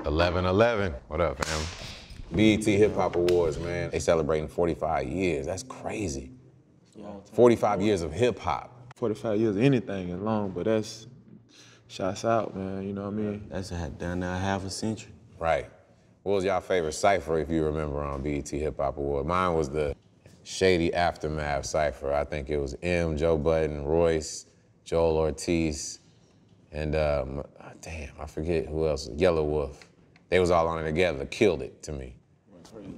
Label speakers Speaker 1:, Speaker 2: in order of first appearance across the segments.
Speaker 1: 11-11. What up, fam? BET Hip Hop Awards, man. They celebrating 45 years. That's crazy. 45 years of hip hop.
Speaker 2: 45 years of anything is long, but that's shots out, man. You know what I mean?
Speaker 3: That's done now half a century.
Speaker 1: Right. What was y'all favorite cypher, if you remember, on BET Hip Hop Award? Mine was the Shady Aftermath cypher. I think it was M, Joe Budden, Royce, Joel Ortiz, and damn, I forget who else. Yellow Wolf. They was all on it together. Killed it to me.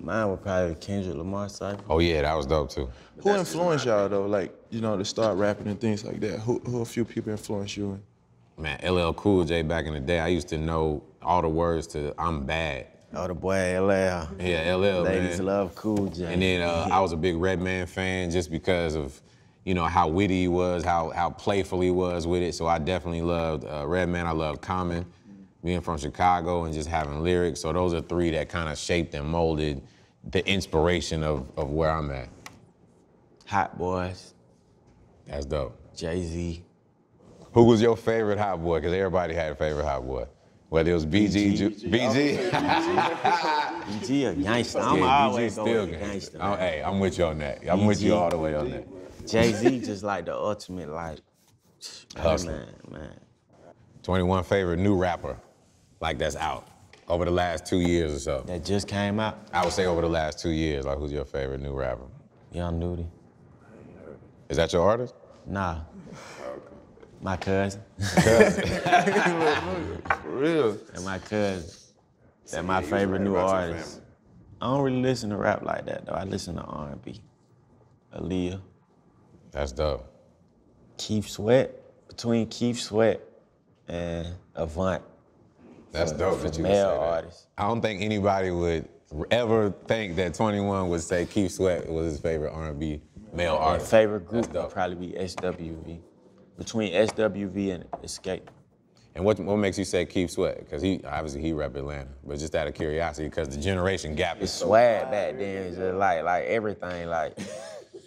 Speaker 3: Mine was probably Kendrick Lamar cypher.
Speaker 1: Oh yeah, that was dope too.
Speaker 2: Who influenced y'all though? Like, you know, to start rapping and things like that. Who a few people influenced you?
Speaker 1: Man, LL Cool J back in the day, I used to know all the words to I'm Bad.
Speaker 3: Oh, the boy LL.
Speaker 1: Yeah, LL,
Speaker 3: Ladies
Speaker 1: man.
Speaker 3: love Cool J.
Speaker 1: And then I was a big Redman fan just because of, you know, how witty he was, how playful he was with it. So I definitely loved Redman. I loved Common, being from Chicago and just having lyrics. So those are three that kind of shaped and molded the inspiration of where I'm at.
Speaker 3: Hot Boys.
Speaker 1: That's dope.
Speaker 3: Jay-Z.
Speaker 1: Who was your favorite hot boy? Because everybody had a favorite hot boy. Whether it was BG.
Speaker 3: BG a gangster. I'm
Speaker 1: Yeah,
Speaker 3: always
Speaker 1: BG
Speaker 3: going
Speaker 1: still
Speaker 3: gangster.
Speaker 1: Hey, I'm with you on that. I'm with you all the way on that.
Speaker 3: Jay-Z just like the ultimate, like,
Speaker 1: Hustler.
Speaker 3: Man.
Speaker 1: 21 favorite new rapper, like that's out over the last 2 years or so.
Speaker 3: That just came out.
Speaker 1: I would say over the last 2 years, like who's your favorite new rapper?
Speaker 3: Young Nudie.
Speaker 1: Is that your artist?
Speaker 3: Nah. My cousin.
Speaker 2: For real?
Speaker 3: And my cousin. They're my favorite new artists. I don't really listen to rap like that though. I listen to R&B. Aaliyah.
Speaker 1: That's dope.
Speaker 3: Keith Sweat. Between Keith Sweat and Avant.
Speaker 1: That's dope that you would
Speaker 3: male
Speaker 1: say that.
Speaker 3: artists.
Speaker 1: I don't think anybody would ever think that 21 would say Keith Sweat was his favorite R&B male
Speaker 3: My
Speaker 1: artist.
Speaker 3: favorite group
Speaker 1: That's
Speaker 3: would
Speaker 1: dope.
Speaker 3: probably be SWV. Between SWV and Escape.
Speaker 1: And what makes you say Keith Sweat? Because he rep Atlanta, but just out of curiosity, because the generation gap
Speaker 3: His
Speaker 1: is so
Speaker 3: swag back then was just like everything, like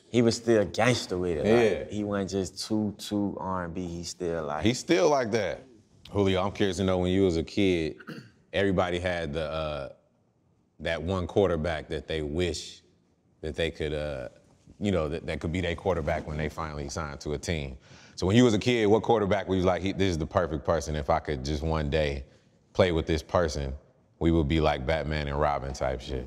Speaker 3: he was still gangster with it. Like,
Speaker 1: Yeah.
Speaker 3: he wasn't just too R&B. He's still like.
Speaker 1: He's still like that. Julio, I'm curious to know, when you was a kid, everybody had that one quarterback that they wish that they could, that could be their quarterback when they finally signed to a team. So when you was a kid, what quarterback were you like, this is the perfect person? If I could just one day play with this person, we would be like Batman and Robin type shit.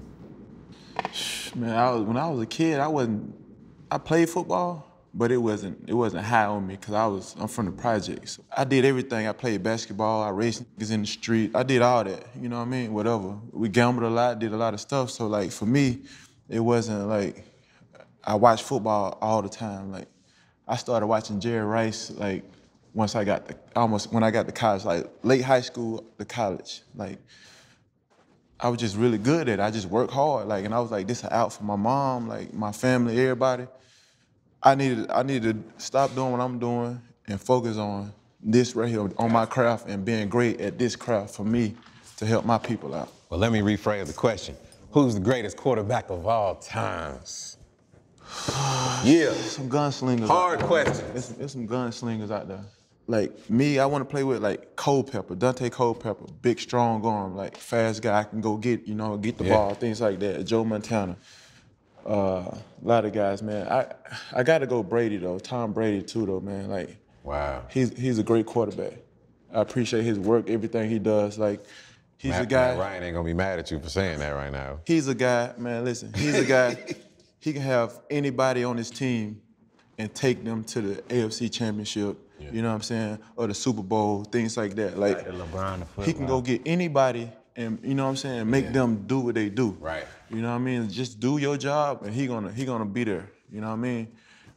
Speaker 2: Man, when I was a kid, I played football, but it wasn't high on me because I'm from the projects. I did everything. I played basketball, I raced niggas in the street. I did all that, you know what I mean? Whatever. We gambled a lot, did a lot of stuff. So like for me, it wasn't like I watched football all the time. Like I started watching Jerry Rice like when I got to college, like late high school to college. Like I was just really good at it. I just worked hard, like, and I was like, this is out for my mom, like my family, everybody. I needed to stop doing what I'm doing and focus on this right here, on my craft and being great at this craft for me to help my people out.
Speaker 1: Well, let me rephrase the question. Who's the greatest quarterback of all times? Yeah.
Speaker 2: Some gunslingers.
Speaker 1: Hard question.
Speaker 2: There's some gunslingers out there. Like me, I want to play with like Culpepper, Dante Culpepper, big, strong arm, like fast guy. I can go get the ball, things like that. Joe Montana. A lot of guys, man. I got to go Brady though. Tom Brady too though, man. Like,
Speaker 1: wow.
Speaker 2: He's a great quarterback. I appreciate his work, everything he does. Like, he's a guy.
Speaker 1: Matt Ryan ain't gonna be mad at you for saying that right now.
Speaker 2: He's a guy, man. Listen, he's a guy. He can have anybody on his team and take them to the AFC Championship. Yeah. You know what I'm saying? Or the Super Bowl, things like that. Like
Speaker 3: the LeBron, the football.
Speaker 2: He can go get anybody and, you know what I'm saying, make them do what they do.
Speaker 1: Right.
Speaker 2: You know what I mean? Just do your job and he gonna be there. You know what I mean?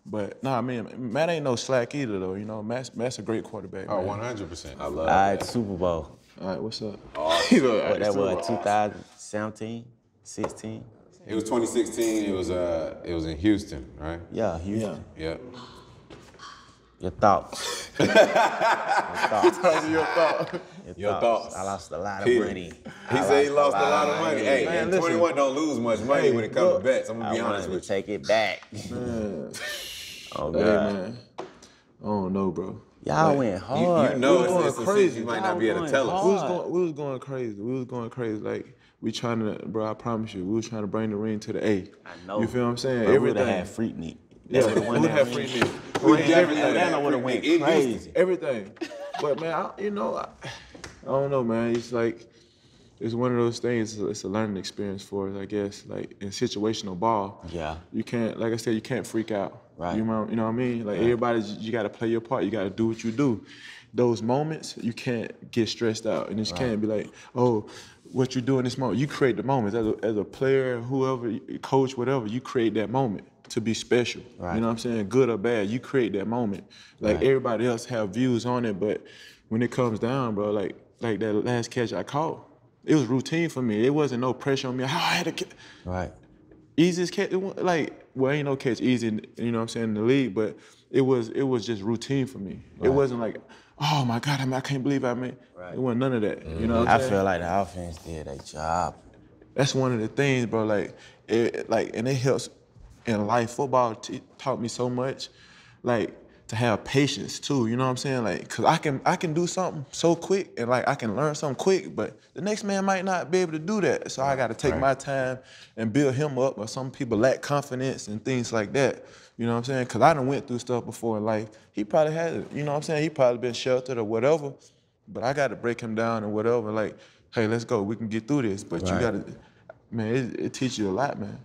Speaker 2: But nah, I mean, Matt ain't no slack either though. You know, Matt's a great quarterback.
Speaker 1: Oh,
Speaker 2: man.
Speaker 1: 100%. I love
Speaker 3: All
Speaker 1: that.
Speaker 3: right, Super Bowl.
Speaker 2: All right, what's up?
Speaker 3: What that was, 2017, 16?
Speaker 1: It was 2016. It was in Houston, right?
Speaker 3: Yeah, Houston.
Speaker 1: Yeah.
Speaker 3: Your thoughts.
Speaker 2: Your thoughts.
Speaker 3: I lost a lot of money.
Speaker 1: He said he lost a lot of money. Hey,
Speaker 2: Man,
Speaker 1: and
Speaker 2: listen.
Speaker 1: 21 don't lose much money when it comes to bets. I'm gonna be honest with you.
Speaker 3: Take it back.
Speaker 2: Man.
Speaker 3: Oh,
Speaker 2: Hey,
Speaker 3: God.
Speaker 2: man. I don't know, bro.
Speaker 3: Y'all went hard.
Speaker 1: You know,
Speaker 2: going
Speaker 1: it's some shit
Speaker 2: crazy.
Speaker 1: you might
Speaker 3: Y'all
Speaker 1: not be able to
Speaker 3: going
Speaker 1: tell us.
Speaker 3: hard.
Speaker 2: We was going crazy. We was going crazy. Like, we trying to, bro, I promise you, we was trying to bring the ring to the A.
Speaker 3: I know.
Speaker 2: You feel what I'm saying?
Speaker 3: But
Speaker 2: Everything.
Speaker 3: we would have had Freaknik.
Speaker 2: Yeah,
Speaker 3: They
Speaker 2: we would have free
Speaker 3: ring.
Speaker 2: meal.
Speaker 3: Atlanta would have went crazy.
Speaker 2: Everything. But, man, I don't know, man. It's like, it's one of those things, it's a learning experience for us, I guess. Like, in situational ball,
Speaker 3: Yeah.
Speaker 2: you can't, like I said, you can't freak out.
Speaker 3: Right.
Speaker 2: You know what I mean? Like, everybody, you got to play your part. You got to do what you do. Those moments, you can't get stressed out. And you can't be like, oh, what you do in this moment. You create the moments. As a player, whoever, coach, whatever, you create that moment to be special.
Speaker 3: Right.
Speaker 2: You know what I'm saying? Good or bad, you create that moment. Like, everybody else have views on it, but when it comes down, bro, like that last catch I caught, it was routine for me. It wasn't no pressure on me. I had to catch.
Speaker 3: Right.
Speaker 2: Easiest catch, ain't no catch easy, you know what I'm saying, in the league, but it was just routine for me. Right. It wasn't like, oh my God, I can't believe I made. Right. It wasn't none of that. You know what I'm saying?
Speaker 3: I feel like the offense did their job.
Speaker 2: That's one of the things, bro. Like, and it helps in life. Football taught me so much, like, to have patience too. You know what I'm saying? Like, cause I can do something so quick, and like I can learn something quick, but the next man might not be able to do that. So I got to take my time and build him up. Or some people lack confidence and things like that. You know what I'm saying? Cause I done went through stuff before in life. He probably had it. You know what I'm saying? He probably been sheltered or whatever. But I got to break him down or whatever. Like, hey, let's go. We can get through this. But you got to, man, it teaches you a lot, man.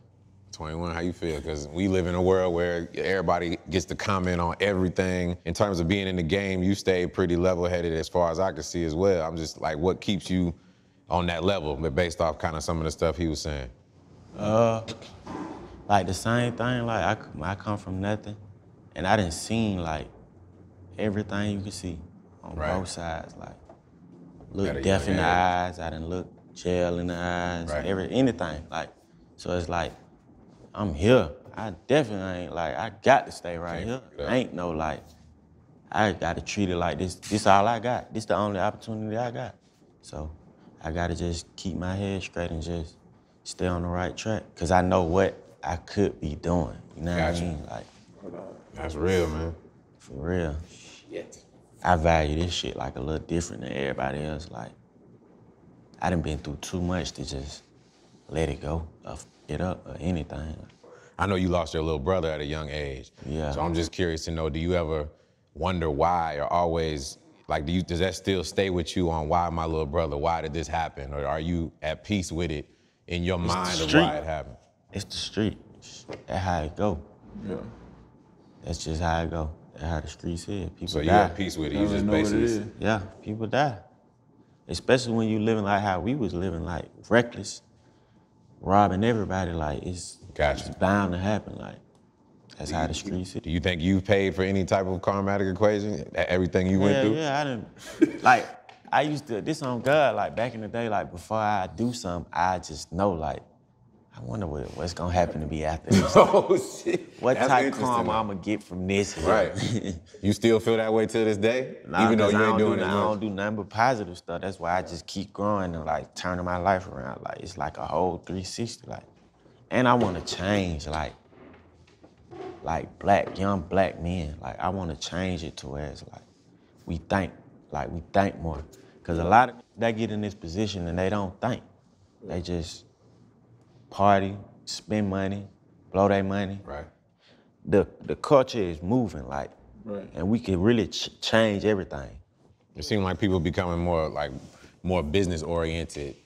Speaker 1: 21, how you feel? Because we live in a world where everybody gets to comment on everything. In terms of being in the game, you stayed pretty level-headed as far as I can see as well. I'm just like, what keeps you on that level, but based off kind of some of the stuff he was saying?
Speaker 3: Like the same thing, like I come from nothing, and I done seen like everything you can see on both sides. Like, look deaf in the eyes, I done look jail in the eyes, anything. Like, so it's like, I'm here. I definitely ain't like, I got to stay right here. Ain't no like, I gotta treat it like this. This all I got. This the only opportunity I got. So I gotta just keep my head straight and just stay on the right track. Cause I know what I could be doing. You know what I mean? Like,
Speaker 1: that's real, man.
Speaker 3: For real. Shit. I value this shit like a little different than everybody else. Like, I done been through too much to just let it go, or get up, or anything.
Speaker 1: I know you lost your little brother at a young age.
Speaker 3: Yeah.
Speaker 1: So I'm just curious to know, do you ever wonder why, or always, like, does that still stay with you on why my little brother, why did this happen? Or are you at peace with it in your mind of why it happened?
Speaker 3: It's the street. That's how it go.
Speaker 2: Yeah.
Speaker 3: That's just how it go. That's how the streets is. People
Speaker 1: So
Speaker 3: die.
Speaker 1: you're at peace with it. You just basically.
Speaker 3: Yeah, people die. Especially when you living like how we was living, like reckless, robbing everybody. Like, it's bound to happen. Like, that's how the streets is.
Speaker 1: Do you think you paid for any type of karmatic equation? Everything you went through?
Speaker 3: Yeah, I didn't. Like, I used to, this on God, like back in the day, like before I do something, I just know, like, I wonder what's gonna happen to me after this.
Speaker 1: Oh, shit.
Speaker 3: What
Speaker 1: That's
Speaker 3: type of karma I'm gonna get from this?
Speaker 1: Right. You still feel that way to this day?
Speaker 3: Nah,
Speaker 1: even though you ain't doing
Speaker 3: it
Speaker 1: it
Speaker 3: I don't do nothing but positive stuff. That's why I just keep growing and like turning my life around. Like, it's like a whole 360. Like, and I wanna change, like young black men. Like, I wanna change it to where it's like we think more. Cause a lot of they get in this position and they don't think. They just party, spend money, blow their money.
Speaker 1: Right.
Speaker 3: The culture is moving, like, and we can really change everything.
Speaker 1: It seems like people becoming more business oriented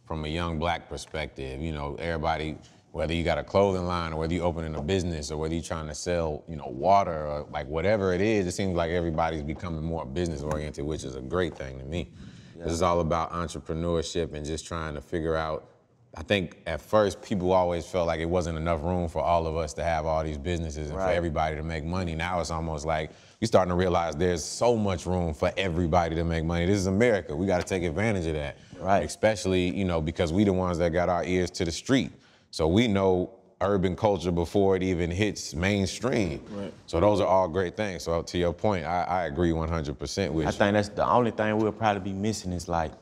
Speaker 1: from a young black perspective. You know, everybody, whether you got a clothing line or whether you opening a business or whether you're trying to sell, water or like whatever it is, it seems like everybody's becoming more business oriented, which is a great thing to me. Yeah. This is all about entrepreneurship and just trying to figure out. I think at first people always felt like it wasn't enough room for all of us to have all these businesses and for everybody to make money. Now it's almost like we're starting to realize there's so much room for everybody to make money. This is America. We got to take advantage of that.
Speaker 3: Right.
Speaker 1: Especially, because we the ones that got our ears to the street. So we know urban culture before it even hits mainstream. Right. So those are all great things. So to your point, I agree 100% with you.
Speaker 3: I think that's the only thing we'll probably be missing is like,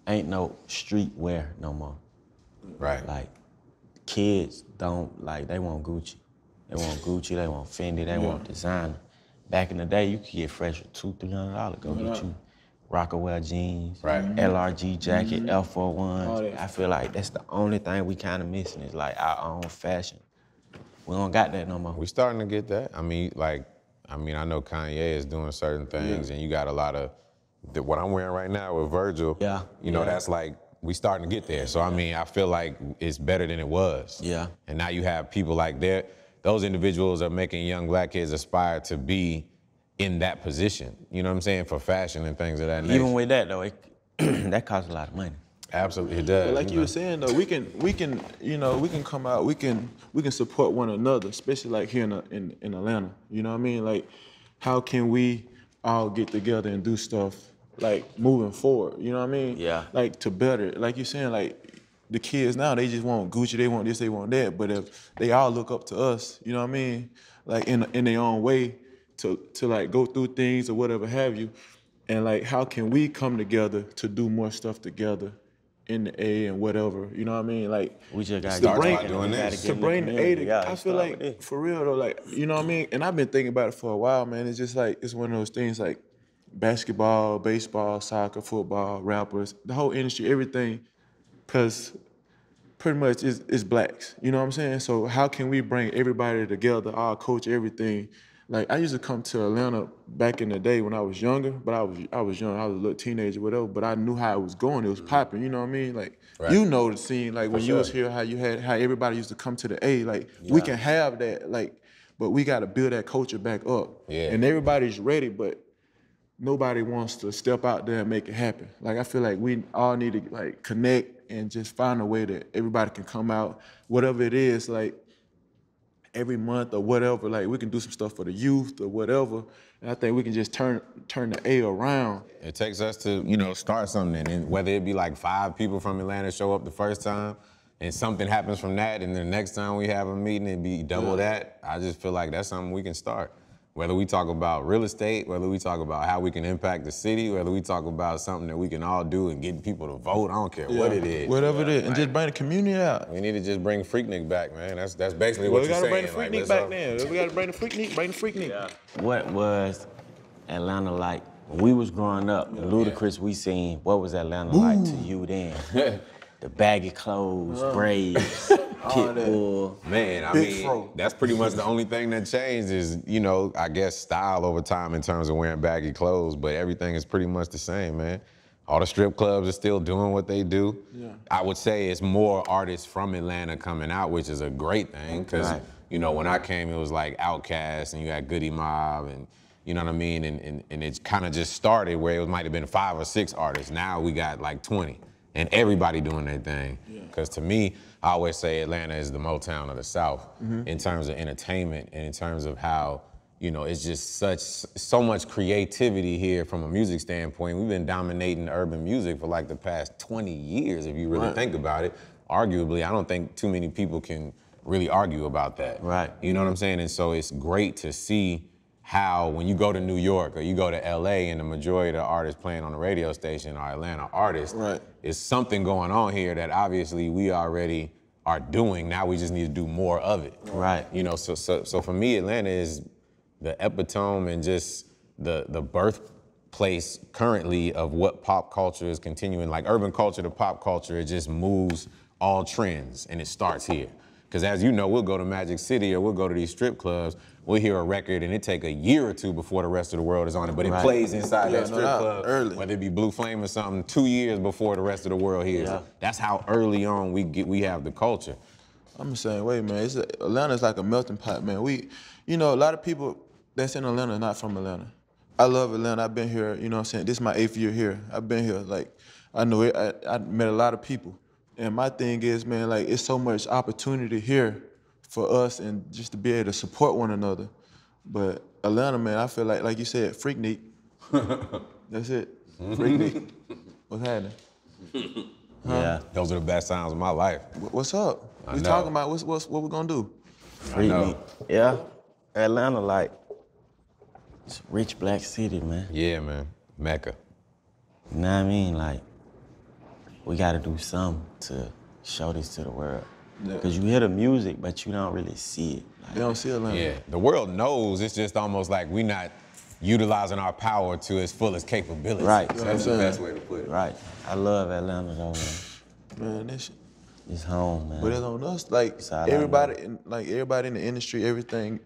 Speaker 3: ain't no streetwear no more.
Speaker 1: Right.
Speaker 3: Like, kids don't, like, they want Gucci. They want Gucci, they want Fendi, they want designer. back in the day, you could get fresh with $200-300. Go get you Rockaway jeans,
Speaker 1: Right.
Speaker 3: LRG jacket,
Speaker 2: All
Speaker 3: L41s.
Speaker 2: that.
Speaker 3: I feel like that's the only thing we kind of missing is like our own fashion. We don't got that no more.
Speaker 1: We starting to get that. I mean, I know Kanye is doing certain things, and you got a lot of what I'm wearing right now with Virgil.
Speaker 3: Yeah.
Speaker 1: You know, that's like we starting to get there. So I mean, I feel like it's better than it was.
Speaker 3: Yeah.
Speaker 1: And now you have people like those individuals are making young black kids aspire to be in that position. You know what I'm saying? For fashion and things of that nature.
Speaker 3: Even with that though, that costs a lot of money.
Speaker 1: Absolutely, it does.
Speaker 2: But like you were saying though, we can come out, we can support one another, especially like here in Atlanta. You know what I mean? Like, how can we all get together and do stuff like moving forward? You know what I mean?
Speaker 3: Yeah.
Speaker 2: Like to better, like you're saying, like the kids now, they just want Gucci, they want this, they want that. But if they all look up to us, you know what I mean? Like in their own way to like go through things or whatever have you, and like how can we come together to do more stuff together? In the A and whatever, you know what I mean? Like
Speaker 3: We just got
Speaker 1: Start by doing this.
Speaker 2: to bring the A to, I feel like for real though, like you know what I mean. And I've been thinking about it for a while, man. It's just like it's one of those things like basketball, baseball, soccer, football, rappers, the whole industry, everything, because pretty much is blacks. You know what I'm saying? So how can we bring everybody together, our coach, everything? Like I used to come to Atlanta back in the day when I was younger, but I was young, I was a little teenager, whatever. But I knew how it was going. It was popping. You know what I mean? Like you know the scene. Like when you was here, how everybody used to come to the A. Like we can have that. Like, but we got to build that culture back up.
Speaker 1: Yeah.
Speaker 2: And everybody's ready, but nobody wants to step out there and make it happen. Like I feel like we all need to like connect and just find a way that everybody can come out, whatever it is. Like. Every month or whatever, like we can do some stuff for the youth or whatever. And I think we can just turn the A around.
Speaker 1: It takes us to, start something. And whether it be like 5 people from Atlanta show up the first time and something happens from that, and then the next time we have a meeting, it'd be double that. I just feel like that's something we can start. Whether we talk about real estate, whether we talk about how we can impact the city, whether we talk about something that we can all do and get people to vote, I don't care what it is.
Speaker 2: Whatever it is, and just bring the community out.
Speaker 1: We need to just bring Freaknik back, man. That's basically what you're saying.
Speaker 2: We gotta bring the Freaknik back then. We gotta bring the Freaknik.
Speaker 3: Yeah. What was Atlanta like when we was growing up? Ludacris, we seen. What was Atlanta like to you then? The baggy clothes, braids, Pitbull.
Speaker 1: Man, I mean, that's pretty much the only thing that changed is, I guess style over time in terms of wearing baggy clothes, but everything is pretty much the same, man. All the strip clubs are still doing what they do. Yeah. I would say it's more artists from Atlanta coming out, which is a great thing, because, when I came, it was like Outkast, and you had Goody Mob, and you know what I mean? And it kind of just started where it might have been 5 or 6 artists. Now we got like 20. And everybody doing their thing. Because to me, I always say Atlanta is the Motown of the South in terms of entertainment and in terms of how, it's just so much creativity here from a music standpoint. We've been dominating urban music for like the past 20 years, if you really think about it. Arguably, I don't think too many people can really argue about that.
Speaker 3: Right.
Speaker 1: You know what I'm saying? And so it's great to see how when you go to New York or you go to LA and the majority of the artists playing on the radio station are Atlanta artists, it's something going on here that obviously we already are doing. Now we just need to do more of it.
Speaker 3: Right.
Speaker 1: So for me, Atlanta is the epitome and just the birthplace currently of what pop culture is continuing. Like urban culture to pop culture, it just moves all trends and it starts here. Because as you know, we'll go to Magic City or we'll go to these strip clubs, we'll hear a record and it take a year or 2 before the rest of the world is on it, but it plays inside that strip club, early. Whether it be Blue Flame or something, 2 years before the rest of the world hears it. That's how early on we have the culture.
Speaker 2: I'm the same way, man. Atlanta's like a melting pot, man. A lot of people that's in Atlanta are not from Atlanta. I love Atlanta. I've been here, you know what I'm saying? This is my 8th year here. I've been here, like, I know it. I met a lot of people. And my thing is, man, like, it's so much opportunity here for us and just to be able to support one another. But Atlanta, man, I feel like you said, Freaknik. That's it. Freaknik. What's happening?
Speaker 3: Yeah.
Speaker 1: Those are the best times of my life.
Speaker 2: What's up? We talking about what we gonna do?
Speaker 3: Freaknik. Yeah. Atlanta, like, it's a rich black city, man.
Speaker 1: Yeah, man. Mecca.
Speaker 3: You know what I mean? Like, we gotta do something to show this to the world. Because you hear the music, but you don't really see it. Like,
Speaker 2: They don't see Atlanta.
Speaker 1: Yeah, the world knows. It's just almost like we're not utilizing our power to its fullest capability.
Speaker 3: Right.
Speaker 1: That's the best way to put it.
Speaker 3: right. I love Atlanta though, man.
Speaker 2: Man, this shit.
Speaker 3: It's home, man.
Speaker 2: But it's on us. Like
Speaker 3: all I
Speaker 2: everybody in the industry, everything.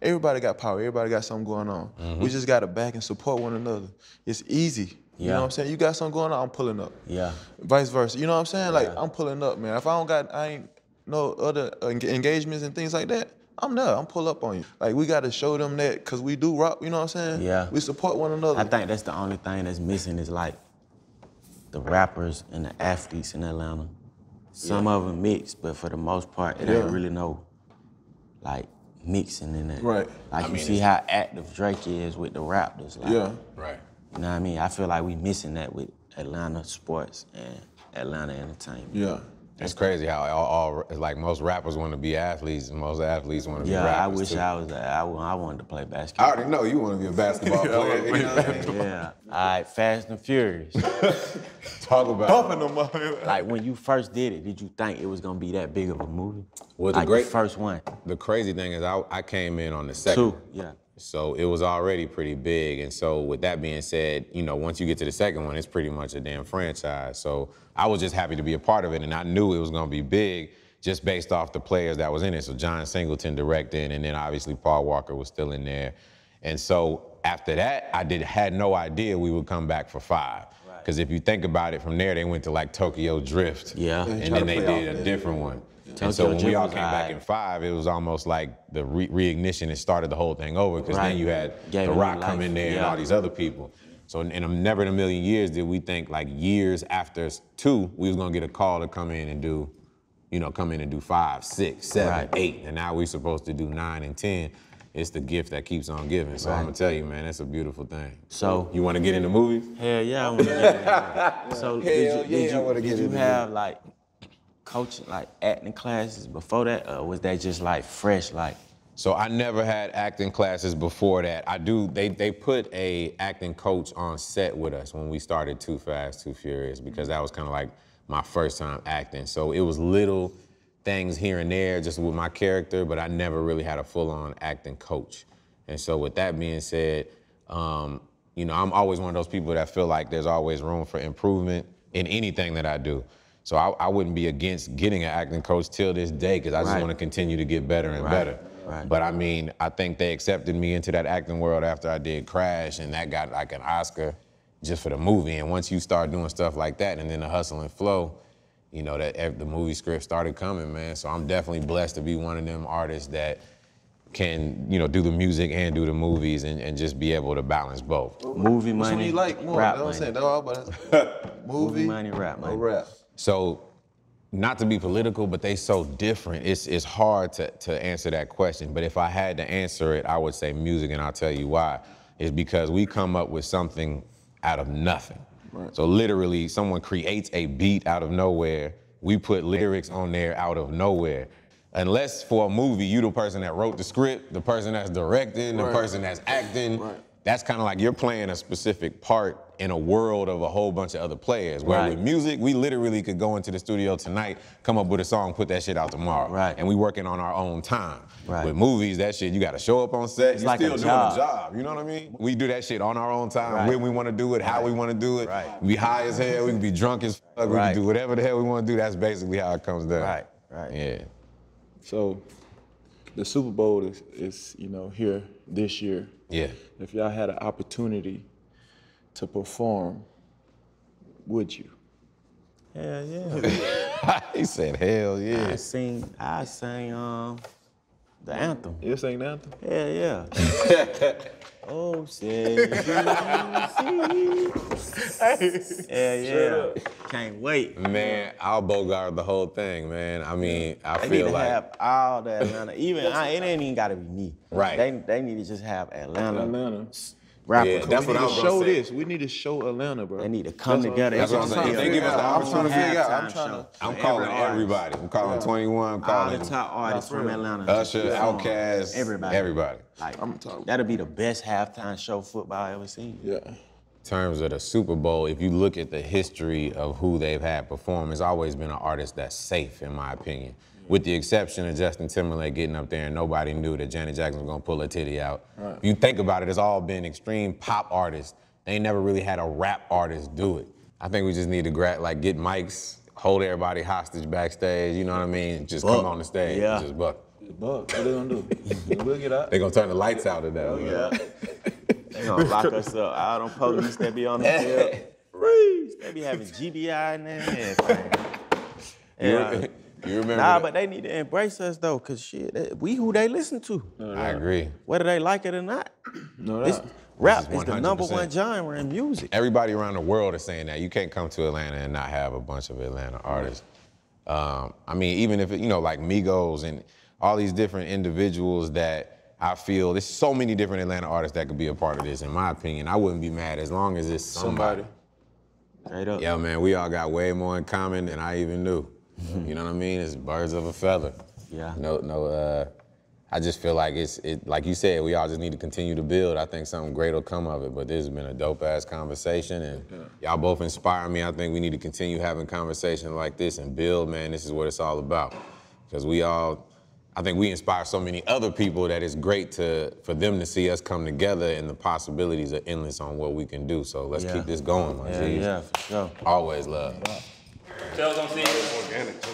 Speaker 2: Everybody got power. Everybody got something going on. We just gotta back and support one another. It's easy. You know what I'm saying? You got something going on, I'm pulling up.
Speaker 3: Yeah.
Speaker 2: Vice versa. You know what I'm saying? Like I'm pulling up, man. If I ain't no other engagements and things like that, I'm there. I'm pull up on you. Like we gotta show them that because we do rock. You know what I'm saying?
Speaker 3: Yeah.
Speaker 2: We support one another.
Speaker 3: I think that's the only thing that's missing is like the rappers and the athletes in Atlanta. Some of them mix, but for the most part, it ain't really no like mixing in it.
Speaker 2: Right.
Speaker 3: Like you see how active Drake is with the Raptors. Like,
Speaker 1: Right.
Speaker 3: You know what I mean? I feel like we missing that with Atlanta sports and Atlanta entertainment.
Speaker 2: Yeah.
Speaker 1: It's crazy how all like most rappers want to be athletes and most athletes want to be rappers.
Speaker 3: Yeah, I wish
Speaker 1: too.
Speaker 3: I was. I wanted to play
Speaker 1: I
Speaker 3: basketball.
Speaker 1: already know you want to be a basketball player. You know what I mean?
Speaker 3: Yeah. All right, Fast and Furious.
Speaker 1: Talk about
Speaker 2: Bumping them up.
Speaker 3: Like when you first did it, did you think it was gonna be that big of a movie?
Speaker 1: Well,
Speaker 3: like the first one.
Speaker 1: The crazy thing is I came in on the second.
Speaker 3: Two. Yeah.
Speaker 1: So it was already pretty big. And so with that being said, you know, once you get to the second one, it's pretty much a damn franchise. So I was just happy to be a part of it. And I knew it was going to be big just based off the players that was in it. So John Singleton directed, and then obviously Paul Walker was still in there. And so after that, I had no idea we would come back for 5. Because if you think about it, from there, they went to like Tokyo Drift.
Speaker 3: Yeah.
Speaker 1: And then they did a different one. And so when we all came back in 5, it was almost like the reignition. It started the whole thing over because then you had The Rock come in there and all these other people. So never in a million years did we think like years after 2, we was gonna get a call to come in and do, you know, 5, 6, 7, 8, and now we're supposed to do 9 and 10. It's the gift that keeps on giving. So I'm gonna tell you, man, that's a beautiful thing. So you want to get into movies?
Speaker 3: Hell yeah, I want to get into it. So did you have like coaching, like acting classes before that, or was that just like fresh, like?
Speaker 1: So I never had acting classes before that. They put a acting coach on set with us when we started Too Fast, Too Furious, because that was kind of like my first time acting. So it was little things here and there just with my character, but I never really had a full-on acting coach. And so with that being said, you know, I'm always one of those people that feel like there's always room for improvement in anything that I do. So I wouldn't be against getting an acting coach till this day because I just want to continue to get better and better.
Speaker 3: Right.
Speaker 1: But I mean, I think they accepted me into that acting world after I did Crash, and that got like an Oscar just for the movie. And once you start doing stuff like that, and then the hustle and flow, you know, that the movie script started coming, man. So I'm definitely blessed to be one of them artists that can, you know, do the music and do the movies and just be able to balance both.
Speaker 3: Movie money,
Speaker 2: Which one you like more?
Speaker 3: rap
Speaker 2: That's what I'm
Speaker 3: money.
Speaker 2: saying. But movie
Speaker 3: money, rap money.
Speaker 2: or rap.
Speaker 1: So, not to be political, but they so different. It's hard to answer that question. But if I had to answer it, I would say music, and I'll tell you why. It's because we come up with something out of nothing. Right. So literally, someone creates a beat out of nowhere. We put lyrics on there out of nowhere. Unless for a movie, you the person that wrote the script, the person that's directing, the person that's acting. Right. That's kind of like you're playing a specific part in a world of a whole bunch of other players. Where with music, we literally could go into the studio tonight, come up with a song, put that shit out tomorrow.
Speaker 3: Right.
Speaker 1: And we working on our own time.
Speaker 3: Right.
Speaker 1: With movies, that shit, you gotta show up on set, you're
Speaker 3: like
Speaker 1: still
Speaker 3: a
Speaker 1: doing a job, you know what I mean? We do that shit on our own time, when we wanna do it, how we wanna do it. Right. We high as hell, we can be drunk as fuck, we can do whatever the hell we wanna do. That's basically how it comes down.
Speaker 3: Right, right.
Speaker 1: Yeah.
Speaker 2: So the Super Bowl is you know, here this year.
Speaker 1: Yeah.
Speaker 2: If y'all had an opportunity to perform, would you?
Speaker 3: Hell yeah.
Speaker 1: He said, hell yeah.
Speaker 3: I sang the anthem.
Speaker 2: You sang the anthem?
Speaker 3: Hell yeah. Oh, say Hell yeah. Can't wait.
Speaker 1: Man, I'll bogart the whole thing, man. I mean, I
Speaker 3: They need
Speaker 1: feel
Speaker 3: to
Speaker 1: like
Speaker 3: have all the Atlanta. Even it ain't even gotta be me.
Speaker 1: Right.
Speaker 3: They need to just have Atlanta.
Speaker 2: Atlanta.
Speaker 3: Rappers.
Speaker 1: Yeah, that's what I was gonna
Speaker 2: Show
Speaker 1: say.
Speaker 2: this. We need to show Atlanta, bro.
Speaker 3: They need to come together.
Speaker 1: That's what I'm saying. If they give us the opportunity,
Speaker 2: I'm
Speaker 1: calling everybody. I'm calling 21, I'm
Speaker 3: All
Speaker 1: calling
Speaker 3: the top artists from Atlanta.
Speaker 1: Usher,
Speaker 3: just perform.
Speaker 1: Outkast, everybody.
Speaker 3: Like, that'll be the best halftime show football I ever seen.
Speaker 2: Yeah.
Speaker 1: In terms of the Super Bowl, if you look at the history of who they've had perform, it's always been an artist that's safe, in my opinion. with the exception of Justin Timberlake getting up there and nobody knew that Janet Jackson was gonna pull her titty out. Right. If you think about it, it's all been extreme pop artists. They ain't never really had a rap artist do it. I think we just need to get mics, hold everybody hostage backstage, you know what I mean? Just come on the stage and just buck.
Speaker 2: Buck, what they gonna do? We'll get out.
Speaker 1: They gonna turn the lights out of that.
Speaker 3: Yeah. They gonna lock us up. All them police that be on the field. Freeze. They be having GBI in there and everything.
Speaker 1: You remember
Speaker 3: Nah,
Speaker 1: that?
Speaker 3: but they need to embrace us though, cause shit, we who they listen to.
Speaker 1: I agree.
Speaker 3: Whether they like it or not. Rap is the #1 genre in music.
Speaker 1: Everybody around the world is saying that. You can't come to Atlanta and not have a bunch of Atlanta artists. I mean, even if, like Migos and all these different individuals that I feel, there's so many different Atlanta artists that could be a part of this, in my opinion. I wouldn't be mad as long as it's somebody.
Speaker 3: Straight up.
Speaker 1: Yeah, man, we all got way more in common than I even knew. You know what I mean? It's birds of a feather.
Speaker 3: Yeah.
Speaker 1: I just feel like like you said, we all just need to continue to build. I think something great will come of it, but this has been a dope-ass conversation, and y'all both inspire me. I think we need to continue having conversations like this and build, man. This is what it's all about. Because I think we inspire so many other people that it's great for them to see us come together, and the possibilities are endless on what we can do. So let's keep this going, my G's.
Speaker 3: Yeah, for sure.
Speaker 1: Always love.
Speaker 4: Tails on scene. Organic too.